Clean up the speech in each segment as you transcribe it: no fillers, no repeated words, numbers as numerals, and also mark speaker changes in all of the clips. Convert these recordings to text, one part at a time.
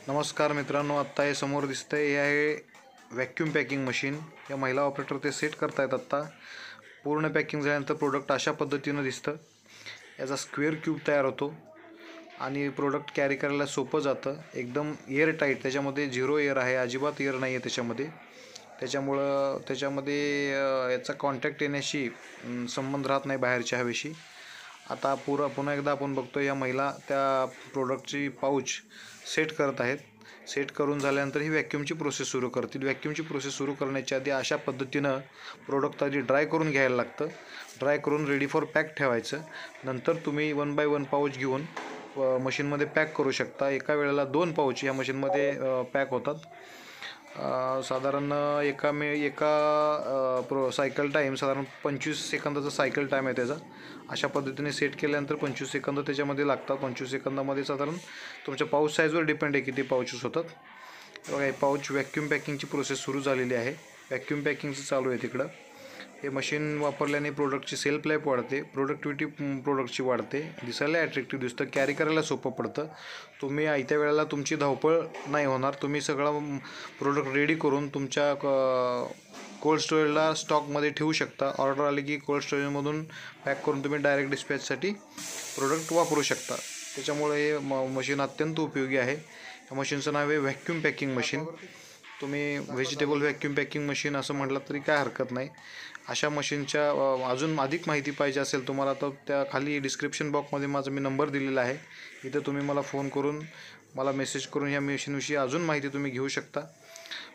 Speaker 1: नमस्कार मित्रांनो, आत्ता हे समोर दिसतंय हे आहे व्हॅक्यूम पॅकिंग मशीन. या महिला ऑपरेटर ते सेट करतायत. आत्ता पूर्ण पॅकिंग झाल्यानंतर प्रोडक्ट अशा पद्धतीनं दिसतं. याचा स्क्वेअर क्यूब तयार होतो आणि प्रोडक्ट कॅरी करायला सोपं जातं. एकदम एअर टाईट, त्याच्यामध्ये झिरो एअर आहे, अजिबात एअर नाही आहे त्याच्यामध्ये. त्याच्यामध्ये याचा कॉन्टॅक्ट येण्याशी संबंध राहत नाही बाहेरच्या हवेशी. आता पुन्हा एकदा आपण बघतो या महिला त्या प्रोडक्टची पाऊच सेट करत आहेत. सेट करून झाल्यानंतर ही व्हॅक्यूमची प्रोसेस सुरू करतील. व्हॅक्यूमची प्रोसेस सुरू करण्याच्या आधी अशा पद्धतीनं प्रोडक्ट आधी ड्राय करून घ्यायला लागतं. ड्राय करून रेडी फॉर पॅक ठेवायचं. नंतर तुम्ही 1 बाय 1 पाऊच घेऊन मशीनमध्ये पॅक करू शकता. एका वेळेला 2 पाऊच या मशीनमध्ये पॅक होतात. साधारण सायकल टाईम साधारण 25 सेकंदाचा सायकल टाईम आहे त्याचा. अशा पद्धतीने सेट केल्यानंतर 25 सेकंद त्याच्यामध्ये लागतात. 25 सेकंदामध्ये साधारण तुमच्या पाऊच साईजवर डिपेंड आहे किती पाऊचेस होतात. बघा, हे पाऊच व्हॅक्यूम पॅकिंगची प्रोसेस सुरू झालेली आहे. व्हॅक्यूम पॅकिंगचं चालू आहे तिकडं. हे मशीन वापरल्याने प्रोडक्टची सेल्फ लाईफ वाढते, प्रोडक्टिव्हिटी प्रोडक्टची वाढते, दिसायला ॲट्रॅक्टिव्ह दिसतं, कॅरी करायला सोपं पडतं. तुम्ही आयत्या वेळेला तुमची धावपळ नाही होणार. तुम्ही सगळं प्रोडक्ट रेडी करून तुमच्या कोल्ड स्टोरेजला स्टॉकमध्ये ठेवू शकता. ऑर्डर आली की कोल्ड स्टोरेजमधून पॅक करून तुम्ही डायरेक्ट डिस्पॅचसाठी प्रोडक्ट वापरू शकता. त्याच्यामुळे हे मशीन अत्यंत उपयोगी आहे. या मशीनचं नाव आहे व्हॅक्यूम पॅकिंग मशीन. तुम्ही व्हेजिटेबल व्हॅक्यूम पॅकिंग मशीन असं म्हटलं तरी काय हरकत नाही. अशा मशीनच्या अजून अधिक माहिती पाहिजे असेल तुम्हाला तर त्या खाली डिस्क्रिप्शन बॉक्समध्ये माझा मी नंबर दिलेला आहे. इथं तुम्ही मला फोन करून मला मेसेज करून या मशीनविषयी अजून माहिती तुम्ही घेऊ शकता.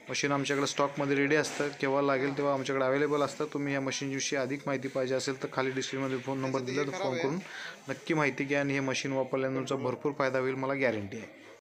Speaker 1: मशीन आमच्याकडे स्टॉकमध्ये रेडी असतं, केव्हा लागेल तेव्हा आमच्याकडे अवेलेबल असतं. तुम्ही या मशीनविषयी अधिक माहिती पाहिजे असेल तर खाली डिस्क्रिप्शनमध्ये फोन नंबर दिला तर फोन करून नक्की माहिती घ्या आणि हे मशीन वापरल्याने तुमचा भरपूर फायदा होईल, मला गॅरंटी आहे.